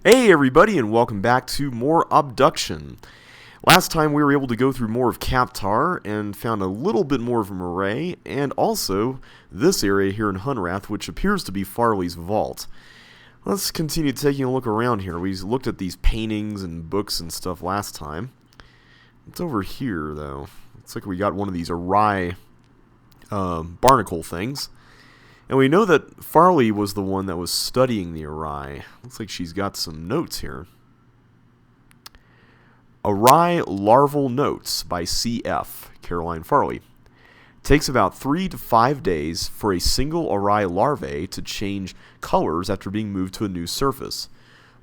Hey everybody, and welcome back to more Obduction. Last time we were able to go through more of Kaptar and found a little bit more of Murray, and also this area here in Hunrath, which appears to be Farley's vault. Let's continue taking a look around here. We looked at these paintings and books and stuff last time. It's over here, though. Looks like we got one of these awry barnacle things. And we know that Farley was the one that was studying the awry. Looks like she's got some notes here. Awry Larval Notes by C.F. Caroline Farley. Takes about 3 to 5 days for a single awry larvae to change colors after being moved to a new surface.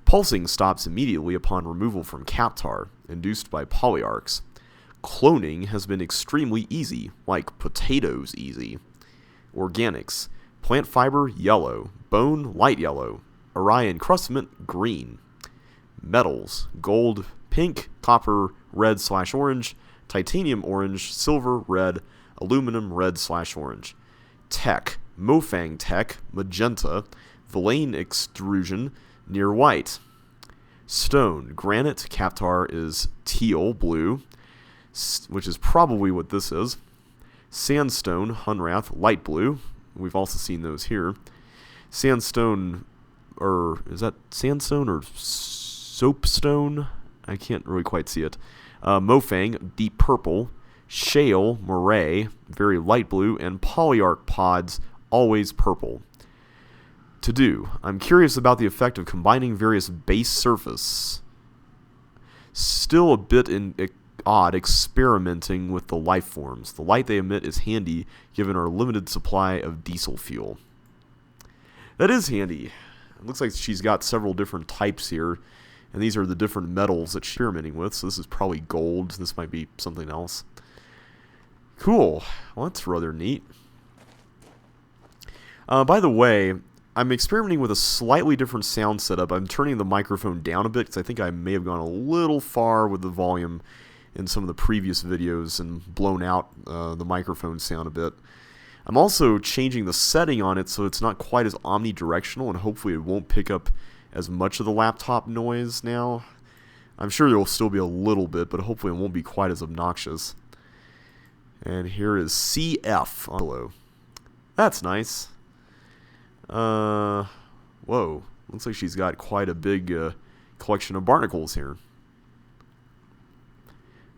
Pulsing stops immediately upon removal from Kaptar, induced by polyarchs. Cloning has been extremely easy, like potatoes easy. Organics. Plant fiber, yellow. Bone, light yellow. Awry encrustment, green. Metals, gold, pink, copper, red/orange, titanium orange, silver, red, aluminum, red/orange. Tech, Mofang tech, magenta. Villain extrusion, near white. Stone, granite, Kaptar is teal, blue, which is probably what this is. Sandstone, Hunrath, light blue. We've also seen those here. Sandstone, or is that sandstone or soapstone? I can't really quite see it. Mofang, deep purple. Shale, moray, very light blue. And polyarch pods, always purple. To do, I'm curious about the effect of combining various base surface. Still a bit odd experimenting with the life forms. The light they emit is handy given our limited supply of diesel fuel. That is handy. It looks like she's got several different types here, and these are the different metals that she's experimenting with. So this is probably gold. This might be something else. Cool. Well, that's rather neat. By the way, I'm experimenting with a slightly different sound setup. I'm turning the microphone down a bit because I think I may have gone a little far with the volume in some of the previous videos and blown out the microphone sound a bit. I'm also changing the setting on it so it's not quite as omnidirectional, and hopefully it won't pick up as much of the laptop noise now. I'm sure there will still be a little bit, but hopefully it won't be quite as obnoxious. And here is CF below. That's nice. Whoa. Looks like she's got quite a big collection of barnacles here.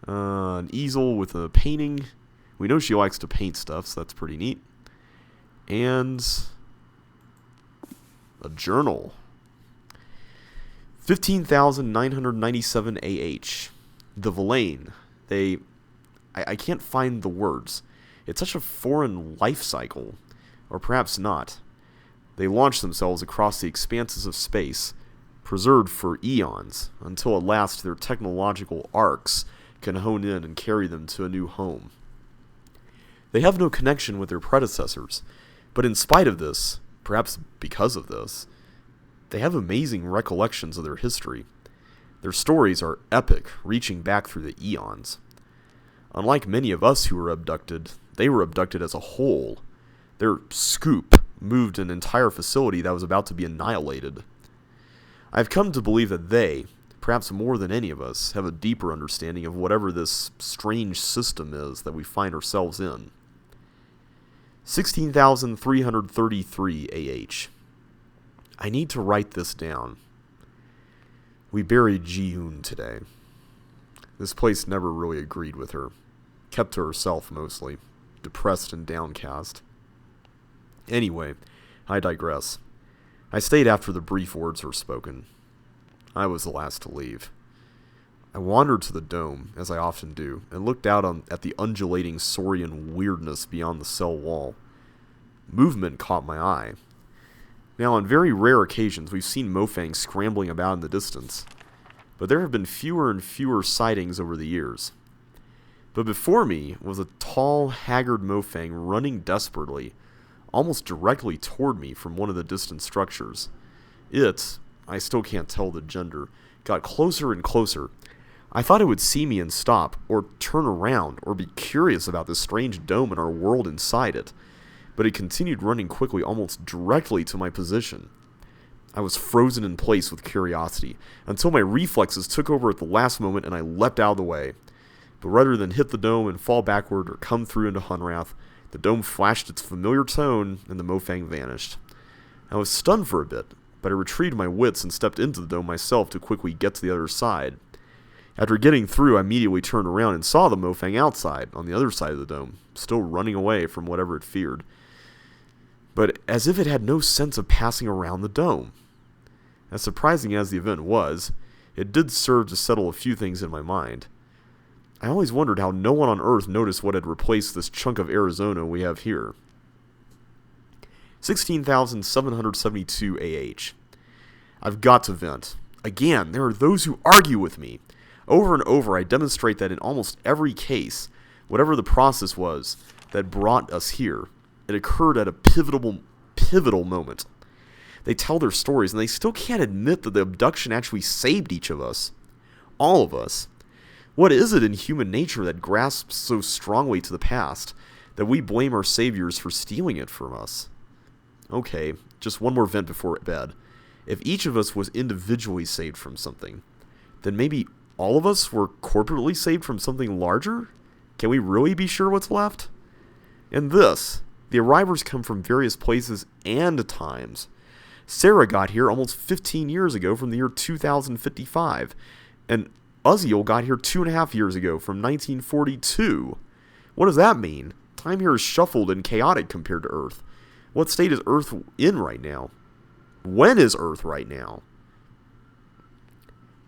An easel with a painting. We know she likes to paint stuff, so that's pretty neat. And a journal. 15,997 AH. The Villain. I can't find the words. It's such a foreign life cycle. Or perhaps not. They launch themselves across the expanses of space, preserved for eons, until at last their technological arcs can hone in and carry them to a new home. They have no connection with their predecessors, but in spite of this, perhaps because of this, they have amazing recollections of their history. Their stories are epic, reaching back through the eons. Unlike many of us who were abducted, they were abducted as a whole. Their scoop moved an entire facility that was about to be annihilated. I've come to believe that they, perhaps more than any of us, have a deeper understanding of whatever this strange system is that we find ourselves in. 16,333 AH. I need to write this down. We buried Ji-hoon today. This place never really agreed with her. Kept to herself mostly, depressed and downcast. Anyway, I digress. I stayed after the brief words were spoken. I was the last to leave. I wandered to the dome, as I often do, and looked out at the undulating Sorian weirdness beyond the cell wall. Movement caught my eye. Now, on very rare occasions, we've seen Mofang scrambling about in the distance, but there have been fewer and fewer sightings over the years. But before me was a tall, haggard Mofang running desperately, almost directly toward me from one of the distant structures. It, I still can't tell the gender, got closer and closer. I thought it would see me and stop, or turn around, or be curious about this strange dome and our world inside it. But it continued running quickly almost directly to my position. I was frozen in place with curiosity, until my reflexes took over at the last moment and I leapt out of the way. But rather than hit the dome and fall backward or come through into Hunrath, the dome flashed its familiar tone and the Mofang vanished. I was stunned for a bit, but I retrieved my wits and stepped into the dome myself to quickly get to the other side. After getting through, I immediately turned around and saw the Mofang outside, on the other side of the dome, still running away from whatever it feared. But as if it had no sense of passing around the dome. As surprising as the event was, it did serve to settle a few things in my mind. I always wondered how no one on Earth noticed what had replaced this chunk of Arizona we have here. 16,772 AH. I've got to vent. Again, there are those who argue with me. Over and over, I demonstrate that in almost every case, whatever the process was that brought us here, it occurred at a pivotal moment. They tell their stories, and they still can't admit that the abduction actually saved each of us. All of us. What is it in human nature that grasps so strongly to the past that we blame our saviors for stealing it from us? Okay, just one more vent before bed. If each of us was individually saved from something, then maybe all of us were corporately saved from something larger? Can we really be sure what's left? And this, the arrivals come from various places and times. Sarah got here almost 15 years ago from the year 2055, and Uzziel got here 2.5 years ago from 1942. What does that mean? Time here is shuffled and chaotic compared to Earth. What state is Earth in right now? When is Earth right now?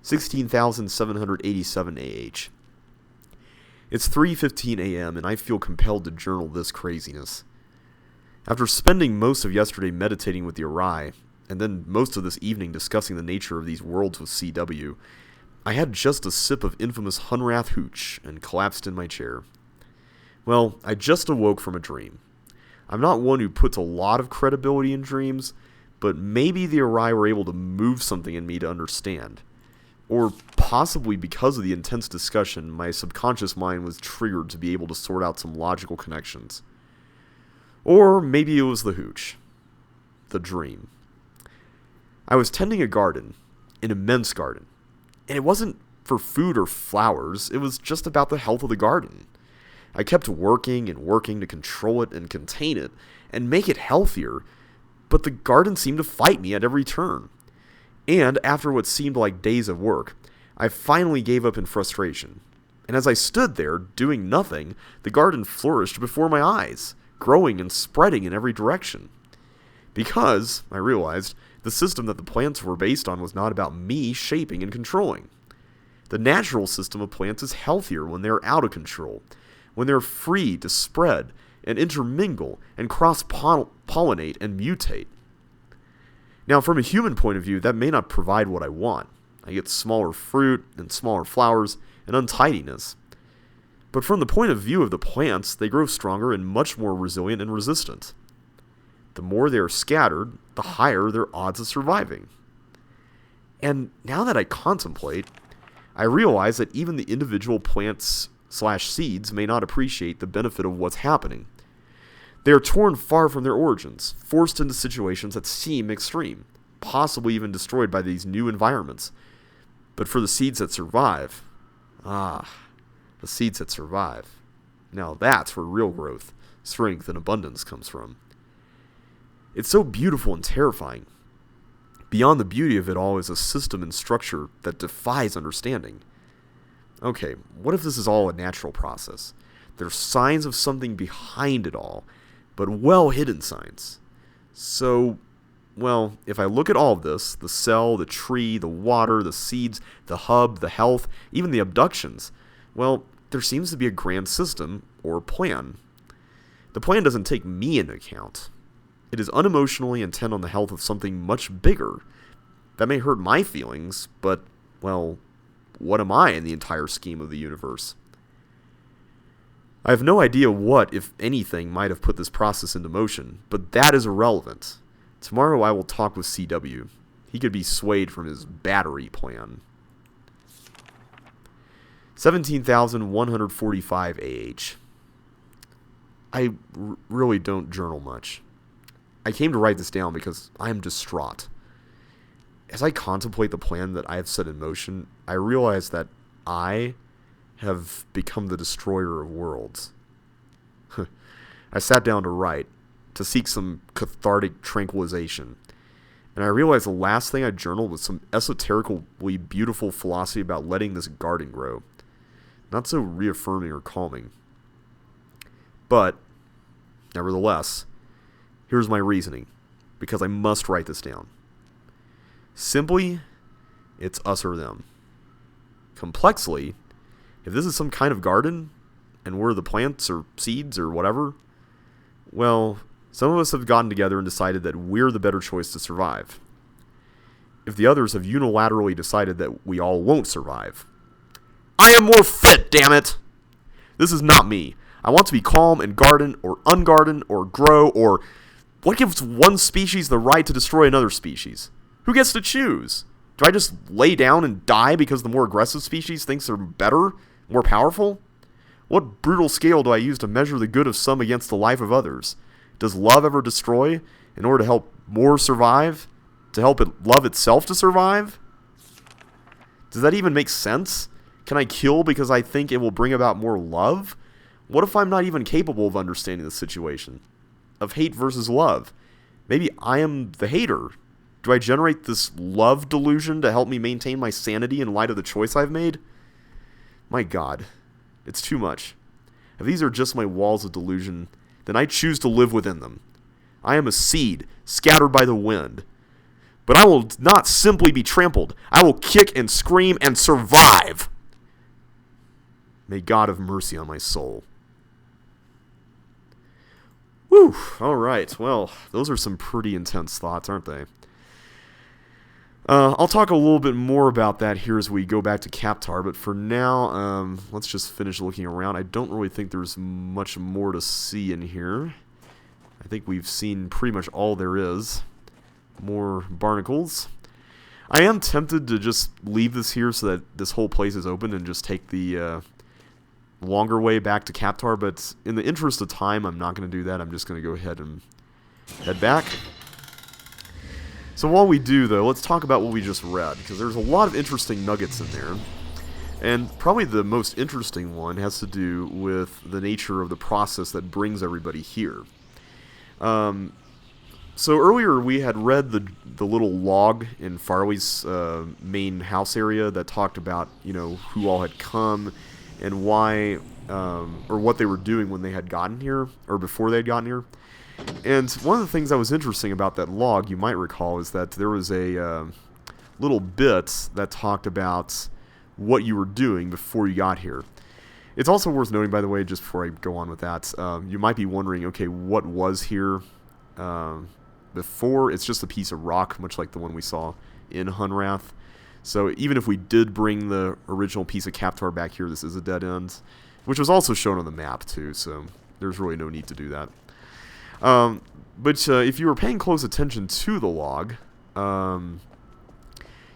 16,787 AH. It's 3:15 a.m. and I feel compelled to journal this craziness. After spending most of yesterday meditating with the Arai, and then most of this evening discussing the nature of these worlds with CW, I had just a sip of infamous Hunrath hooch and collapsed in my chair. Well, I just awoke from a dream. I'm not one who puts a lot of credibility in dreams, but maybe the Arai were able to move something in me to understand. Or possibly because of the intense discussion, my subconscious mind was triggered to be able to sort out some logical connections. Or maybe it was the hooch. The dream. I was tending a garden, an immense garden, and it wasn't for food or flowers, it was just about the health of the garden. I kept working and working to control it and contain it and make it healthier, but the garden seemed to fight me at every turn. And after what seemed like days of work, I finally gave up in frustration. And as I stood there, doing nothing, the garden flourished before my eyes, growing and spreading in every direction. Because, I realized, the system that the plants were based on was not about me shaping and controlling. The natural system of plants is healthier when they're out of control, when they're free to spread and intermingle and cross-pollinate and mutate. Now, from a human point of view, that may not provide what I want. I get smaller fruit and smaller flowers and untidiness. But from the point of view of the plants, they grow stronger and much more resilient and resistant. The more they are scattered, the higher their odds of surviving. And now that I contemplate, I realize that even the individual plants/seeds may not appreciate the benefit of what's happening. They are torn far from their origins, forced into situations that seem extreme, possibly even destroyed by these new environments. But for the seeds that survive, the seeds that survive. Now that's where real growth, strength, and abundance comes from. It's so beautiful and terrifying. Beyond the beauty of it all is a system and structure that defies understanding. Okay, what if this is all a natural process? There's signs of something behind it all, but well-hidden signs. So, well, if I look at all of this, the cell, the tree, the water, the seeds, the hub, the health, even the abductions, well, there seems to be a grand system or plan. The plan doesn't take me into account. It is unemotionally intent on the health of something much bigger. That may hurt my feelings, but, well, what am I in the entire scheme of the universe? I have no idea what, if anything, might have put this process into motion, but that is irrelevant. Tomorrow I will talk with CW. He could be swayed from his battery plan. 17,145 AH. I really don't journal much. I came to write this down because I am distraught. as I contemplate the plan that I have set in motion, I realize that I have become the destroyer of worlds. I sat down to write, to seek some cathartic tranquilization. And I realized the last thing I journaled was some esoterically beautiful philosophy about letting this garden grow. Not so reaffirming or calming. But, nevertheless, here's my reasoning, because I must write this down. Simply, it's us or them. Complexly, if this is some kind of garden, and we're the plants or seeds or whatever, well, some of us have gotten together and decided that we're the better choice to survive. If the others have unilaterally decided that we all won't survive, I am more fit, damn it! This is not me. I want to be calm and garden, or ungarden, or grow, or... What gives one species the right to destroy another species? Who gets to choose? Do I just lay down and die because the more aggressive species thinks they're better, more powerful? What brutal scale do I use to measure the good of some against the life of others? Does love ever destroy in order to help more survive? To help it love itself to survive? Does that even make sense? Can I kill because I think it will bring about more love? What if I'm not even capable of understanding the situation? Of hate versus love? Maybe I am the hater. Do I generate this love delusion to help me maintain my sanity in light of the choice I've made? My God, it's too much. If these are just my walls of delusion, then I choose to live within them. I am a seed, scattered by the wind. But I will not simply be trampled. I will kick and scream and survive. May God have mercy on my soul. Whew, alright, well, those are some pretty intense thoughts, aren't they? I'll talk a little bit more about that here as we go back to Kaptar, but for now, let's just finish looking around. I don't really think there's much more to see in here. I think we've seen pretty much all there is. More barnacles. I am tempted to just leave this here so that this whole place is open and just take the longer way back to Kaptar, but in the interest of time, I'm not going to do that. I'm just going to go ahead and head back. So while we do, though, let's talk about what we just read, because there's a lot of interesting nuggets in there. And probably the most interesting one has to do with the nature of the process that brings everybody here. So earlier we had read the little log in Farley's main house area that talked about, you know, who all had come and why, or what they were doing when they had gotten here, or before they had gotten here. And one of the things that was interesting about that log, you might recall, is that there was a little bit that talked about what you were doing before you got here. It's also worth noting, by the way, just before I go on with that, you might be wondering, okay, what was here before? It's just a piece of rock, much like the one we saw in Hunrath. So even if we did bring the original piece of Kaptar back here, this is a dead end, which was also shown on the map too, so there's really no need to do that. But if you were paying close attention to the log,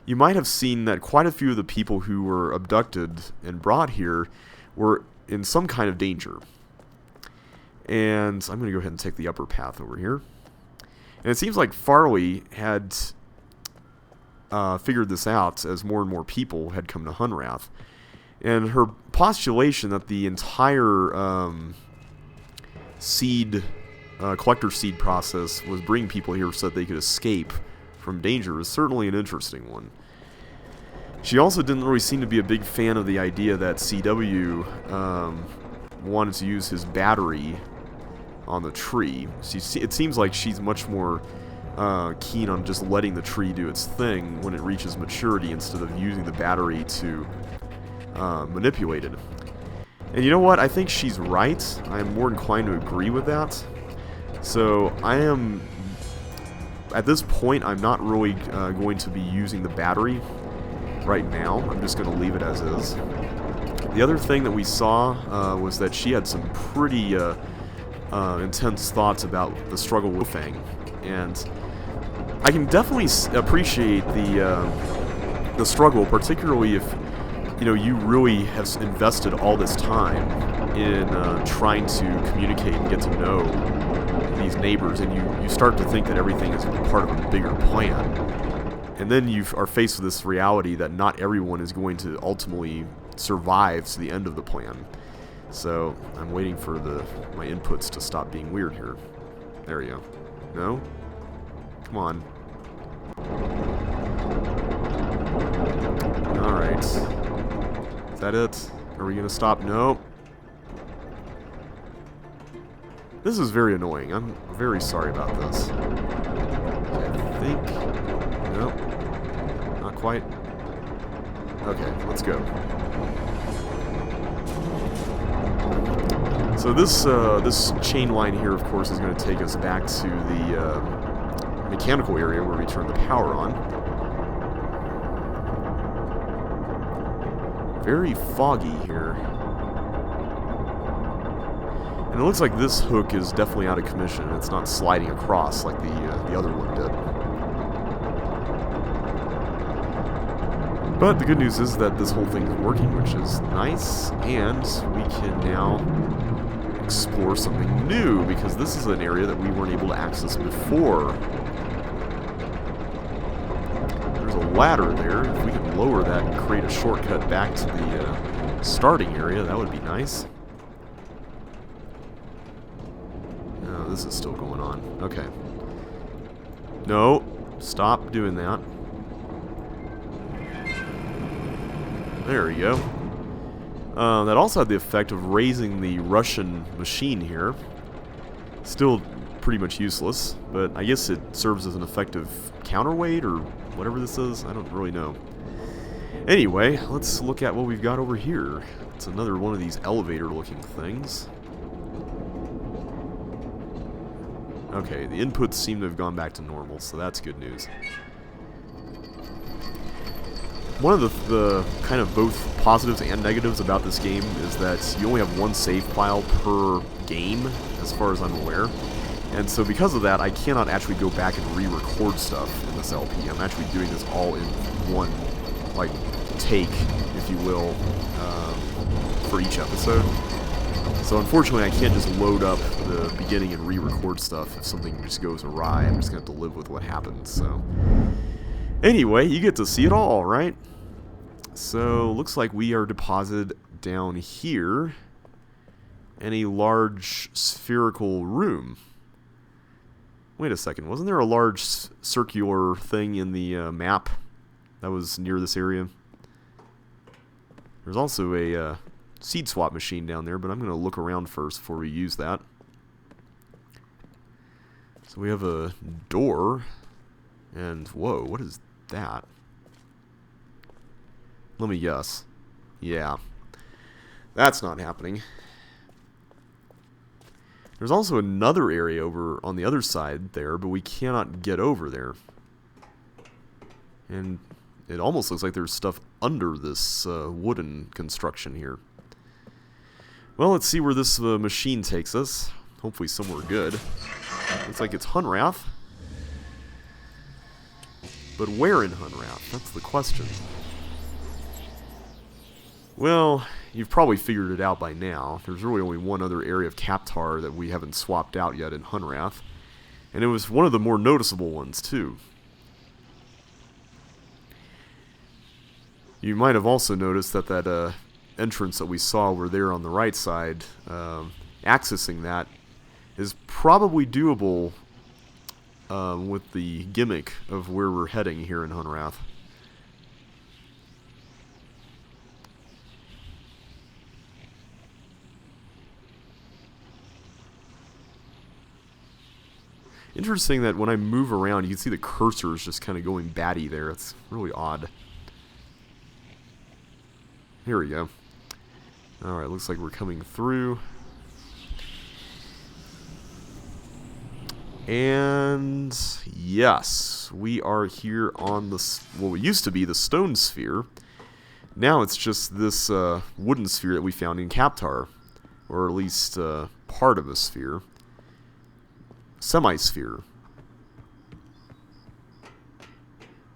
you might have seen that quite a few of the people who were abducted and brought here were in some kind of danger. And I'm going to go ahead and take the upper path over here. And it seems like Farley had figured this out as more and more people had come to Hunrath. And her postulation that the entire collector seed process was bringing people here so that they could escape from danger is certainly an interesting one. She also didn't really seem to be a big fan of the idea that CW wanted to use his battery on the tree. It seems like she's much more keen on just letting the tree do its thing when it reaches maturity instead of using the battery to manipulate it. And you know what? I think she's right. I am more inclined to agree with that. So I am, at this point, I'm not really going to be using the battery right now. I'm just going to leave it as is. The other thing that we saw was that she had some pretty intense thoughts about the struggle with Mofang. And I can definitely appreciate the struggle, particularly if you really have invested all this time in trying to communicate and get to know these neighbors, and you start to think that everything is part of a bigger plan. And then you are faced with this reality that not everyone is going to ultimately survive to the end of the plan. So I'm waiting for my inputs to stop being weird here. There we go. No? Come on. Alright. Is that it? Are we going to stop? No. This is very annoying. I'm very sorry about this. I think... Nope. Not quite. Okay, let's go. So this chain line here, of course, is going to take us back to the mechanical area where we turn the power on. Very foggy here. And it looks like this hook is definitely out of commission. It's not sliding across like the other one did. But the good news is that this whole thing is working, which is nice, and we can now explore something new, because this is an area that we weren't able to access before. There's a ladder there. If we can lower that and create a shortcut back to the starting area, that would be nice. Oh, this is still going on. Okay. No, stop doing that. There we go. That also had the effect of raising the Russian machine here. Still pretty much useless, but I guess it serves as an effective counterweight or whatever this is. I don't really know. Anyway, let's look at what we've got over here. It's another one of these elevator-looking things. Okay, the inputs seem to have gone back to normal, so that's good news. One of the kind of both positives and negatives about this game is that you only have one save file per game, as far as I'm aware. And so because of that, I cannot actually go back and re-record stuff in this LP. I'm actually doing this all in one, like, take, if you will, for each episode. So unfortunately, I can't just load up the beginning and re-record stuff if something just goes awry. I'm just going to have to live with what happens, so... Anyway, you get to see it all, right? So, looks like we are deposited down here in a large spherical room. Wait a second, wasn't there a large circular thing in the map that was near this area? There's also a seed swap machine down there, but I'm going to look around first before we use that. So we have a door, and whoa, what is that? Let me guess. Yeah. That's not happening. There's also another area over on the other side there, but we cannot get over there. And it almost looks like there's stuff under this wooden construction here. Well, let's see where this machine takes us. Hopefully somewhere good. Looks like it's Hunrath. But where in Hunrath? That's the question. Well, you've probably figured it out by now. There's really only one other area of Kaptar that we haven't swapped out yet in Hunrath. And it was one of the more noticeable ones, too. You might have also noticed that that entrance that we saw over there on the right side, accessing that, is probably doable with the gimmick of where we're heading here in Hunrath. Interesting that when I move around, you can see the cursor is just kind of going batty there. It's really odd. Here we go. Alright, looks like we're coming through. And yes, we are here on the what used to be the stone sphere. Now it's just this wooden sphere that we found in Kaptar, or at least part of a sphere. Semi-sphere.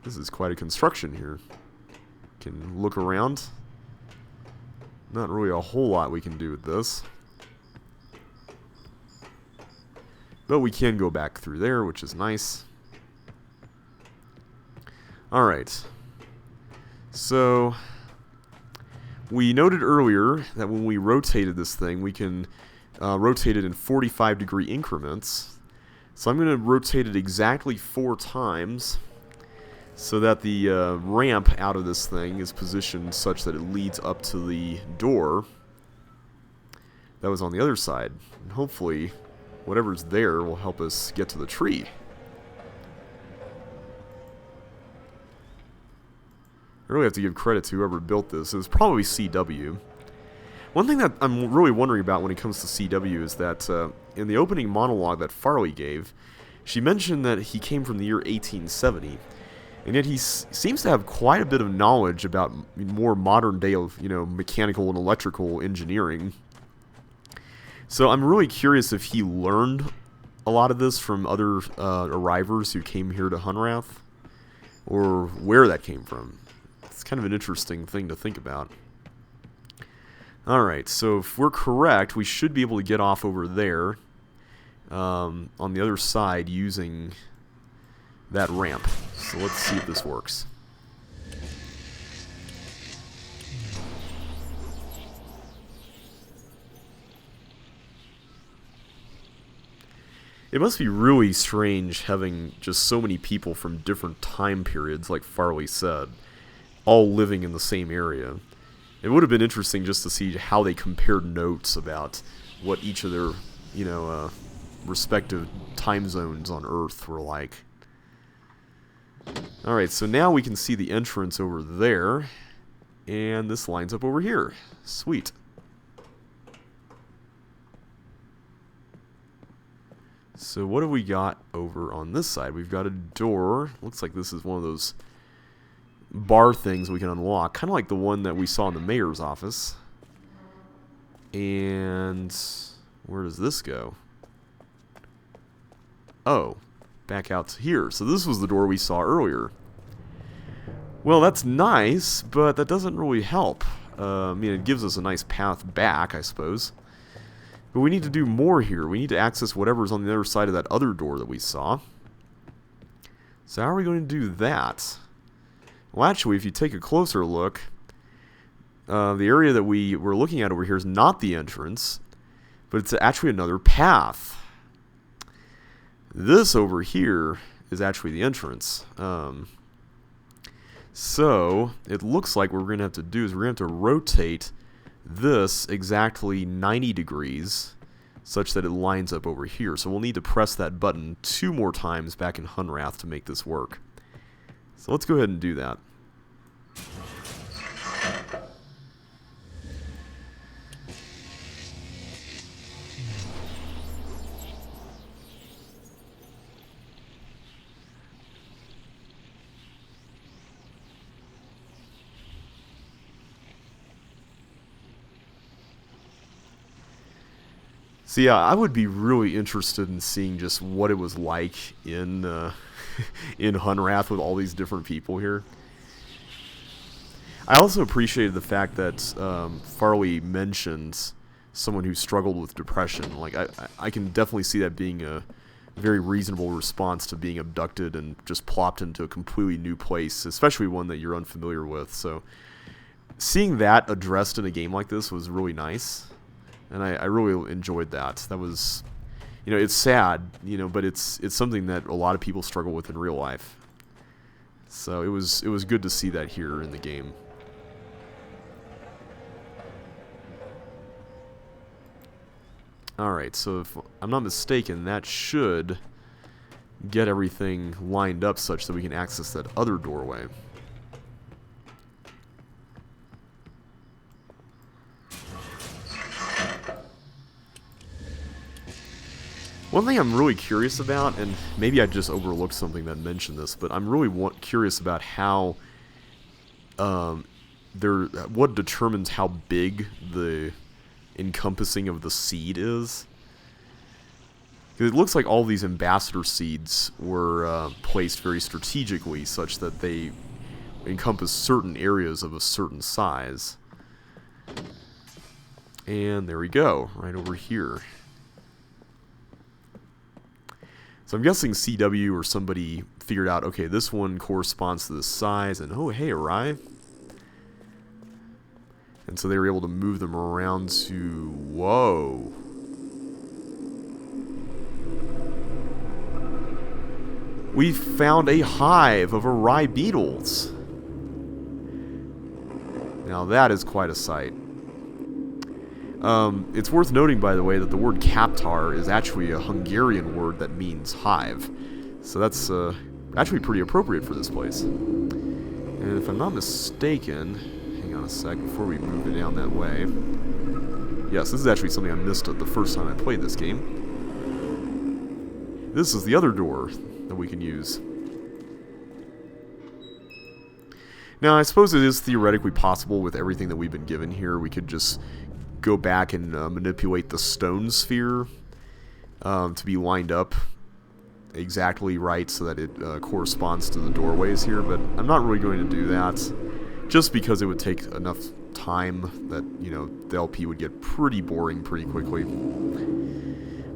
This is quite a construction here. Can look around. Not really a whole lot we can do with this. But we can go back through there, which is nice. Alright. So, we noted earlier that when we rotated this thing, we can rotate it in 45-degree increments. So I'm going to rotate it exactly 4 times so that the ramp out of this thing is positioned such that it leads up to the door that was on the other side. And hopefully, whatever's there will help us get to the tree. I really have to give credit to whoever built this. It was probably CW. One thing that I'm really wondering about when it comes to CW is that in the opening monologue that Farley gave, she mentioned that he came from the year 1870, and yet he seems to have quite a bit of knowledge about more modern day of, mechanical and electrical engineering. So I'm really curious if he learned a lot of this from other arrivers who came here to Hunrath, or where that came from. It's kind of an interesting thing to think about. Alright, so if we're correct, we should be able to get off over there on the other side using that ramp. So let's see if this works. It must be really strange having just so many people from different time periods, like Farley said, all living in the same area. It would have been interesting just to see how they compared notes about what each of their, respective time zones on Earth were like. Alright, so now we can see the entrance over there, and this lines up over here. Sweet. So what have we got over on this side? We've got a door. Looks like this is one of those bar things we can unlock, kind of like the one that we saw in the mayor's office. And where does this go? Oh, back out to here. So this was the door we saw earlier. Well, that's nice, but that doesn't really help. It gives us a nice path back, I suppose. But we need to do more here. We need to access whatever's on the other side of that other door that we saw. So how are we going to do that? Well, actually, if you take a closer look, the area that we were looking at over here is not the entrance, but it's actually another path. This over here is actually the entrance. So it looks like what we're going to have to do is we're going to have to rotate this exactly 90 degrees such that it lines up over here. So we'll need to press that button 2 more times back in Hunrath to make this work. So let's go ahead and do that. So yeah, I would be really interested in seeing just what it was like in in Hunrath with all these different people here. I also appreciated the fact that Farley mentioned someone who struggled with depression. Like I can definitely see that being a very reasonable response to being abducted and just plopped into a completely new place, especially one that you're unfamiliar with. So seeing that addressed in a game like this was really nice. And I really enjoyed that. That was, it's sad, but it's something that a lot of people struggle with in real life. So it was good to see that here in the game. Alright, so if I'm not mistaken, that should get everything lined up such that we can access that other doorway. One thing I'm really curious about, and maybe I just overlooked something that mentioned this, but I'm really curious about how what determines how big the encompassing of the seed is. Because it looks like all these ambassador seeds were placed very strategically, such that they encompass certain areas of a certain size. And there we go, right over here. So I'm guessing CW or somebody figured out, okay, this one corresponds to this size, and oh, hey, Arai. And so they were able to move them around to... Whoa. We found a hive of Arai beetles. Now that is quite a sight. It's worth noting, by the way, that the word Kaptar is actually a Hungarian word that means hive. So that's actually pretty appropriate for this place. And if I'm not mistaken, hang on a sec before we move it down that way. Yes, this is actually something I missed the first time I played this game. This is the other door that we can use. Now, I suppose it is theoretically possible with everything that we've been given here. We could just go back and manipulate the stone sphere to be lined up exactly right so that it corresponds to the doorways here, but I'm not really going to do that just because it would take enough time that, you know, the LP would get pretty boring pretty quickly.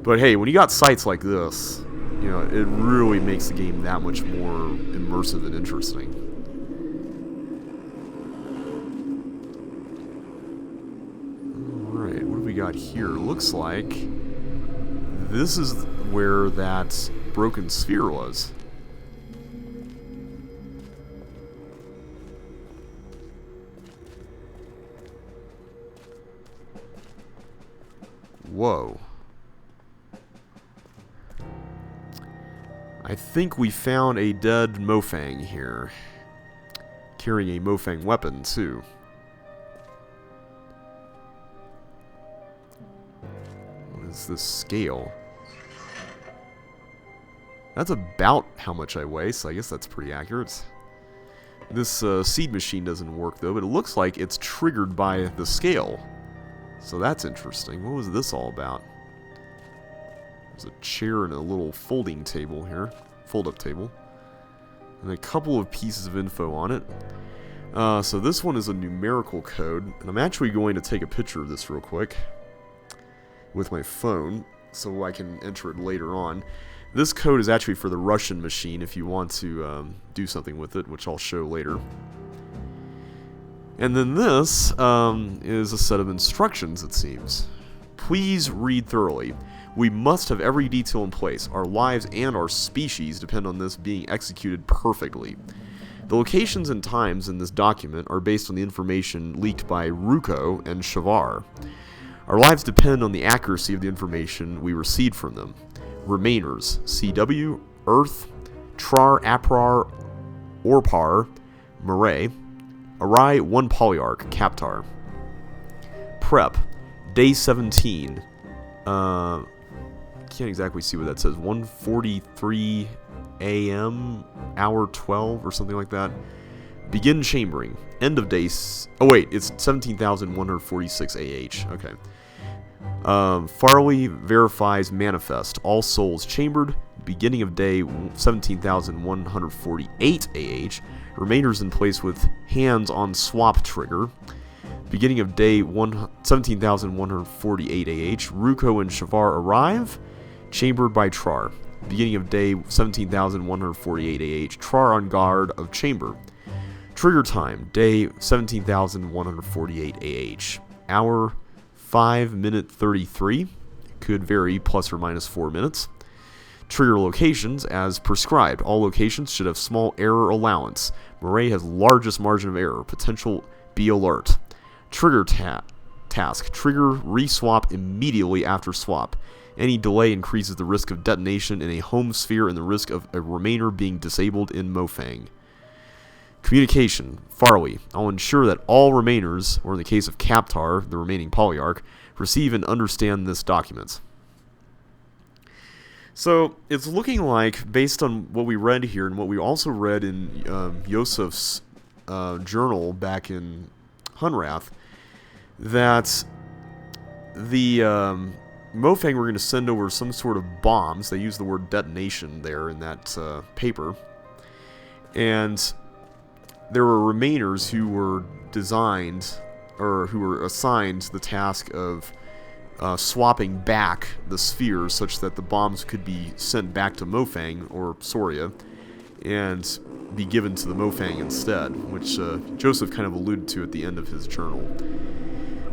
But hey, when you got sites like this, you know, it really makes the game that much more immersive and interesting. Alright, what do we got here? Looks like this is where that broken sphere was. Whoa. I think we found a dead Mofang here. Carrying a Mofang weapon, too. What is this scale? That's about how much I weigh, so I guess that's pretty accurate. This seed machine doesn't work, though, but it looks like it's triggered by the scale. So that's interesting. What was this all about? There's a chair and a little folding table here. Fold-up table. And a couple of pieces of info on it. So this one is a numerical code. And I'm actually going to take a picture of this real quick with my phone so I can enter it later on. This code is actually for the Russian machine if you want to do something with it, which I'll show later. And then this is a set of instructions, it seems. Please read thoroughly. We must have every detail in place. Our lives and our species depend on this being executed perfectly. The locations and times in this document are based on the information leaked by Ruko and Shavar. Our lives depend on the accuracy of the information we received from them. Remainers, CW, Earth, Trar, Aprar, Orpar, Murray, Arai, 1 Polyarch, Kaptar. Prep, Day 17. Can't exactly see what that says. 1:43 a.m., hour 12, or something like that. Begin chambering. End of day... Oh, wait, it's 17,146 AH. Okay. Farley verifies manifest. All souls chambered. Beginning of day 17,148 AH. Remainers in place with hands on swap trigger. Beginning of day 17,148 AH. Ruko and Shavar arrive. Chambered by Trar. Beginning of day 17,148 AH. Trar on guard of chamber. Trigger time. Day 17,148 AH. Hour 5 minute 33. Could vary plus or minus 4 minutes. Trigger locations as prescribed. All locations should have small error allowance. Murray has largest margin of error. Potential be alert. Trigger task. Trigger reswap immediately after swap. Any delay increases the risk of detonation in a home sphere and the risk of a remainer being disabled in Mofang. Communication. Farley. I'll ensure that all remainers, or in the case of Kaptar, the remaining polyarch, receive and understand this document. So, it's looking like, based on what we read here and what we also read in Yosef's journal back in Hunrath, that the Mofang were going to send over some sort of bombs. They use the word detonation there in that paper. And there were remainers who were designed, or who were assigned the task of swapping back the spheres such that the bombs could be sent back to Mofang, or Soria, and be given to the Mofang instead, which Joseph kind of alluded to at the end of his journal.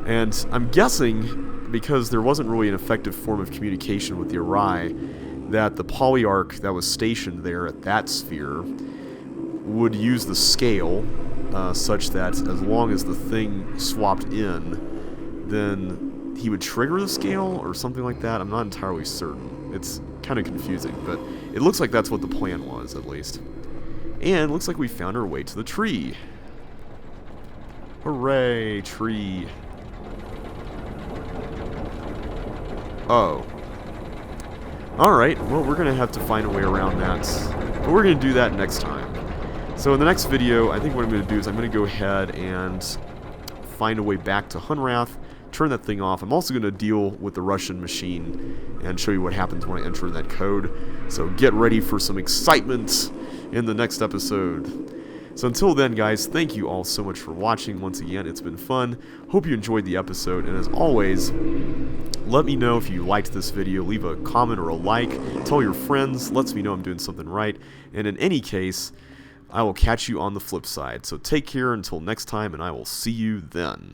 And I'm guessing, because there wasn't really an effective form of communication with the Arai, that the polyarch that was stationed there at that sphere would use the scale such that as long as the thing swapped in, then he would trigger the scale or something like that. I'm not entirely certain. It's kind of confusing, but it looks like that's what the plan was, at least. And it looks like we found our way to the tree. Hooray, tree. Oh. Alright, well, we're going to have to find a way around that. But we're going to do that next time. So in the next video, I think what I'm going to do is I'm going to go ahead and find a way back to Hunrath, turn that thing off. I'm also going to deal with the Russian machine and show you what happens when I enter that code. So get ready for some excitement in the next episode. So until then, guys, thank you all so much for watching. Once again, it's been fun. Hope you enjoyed the episode, and as always, let me know if you liked this video. Leave a comment or a like. Tell your friends. Lets me know I'm doing something right. And in any case, I will catch you on the flip side. So take care until next time, and I will see you then.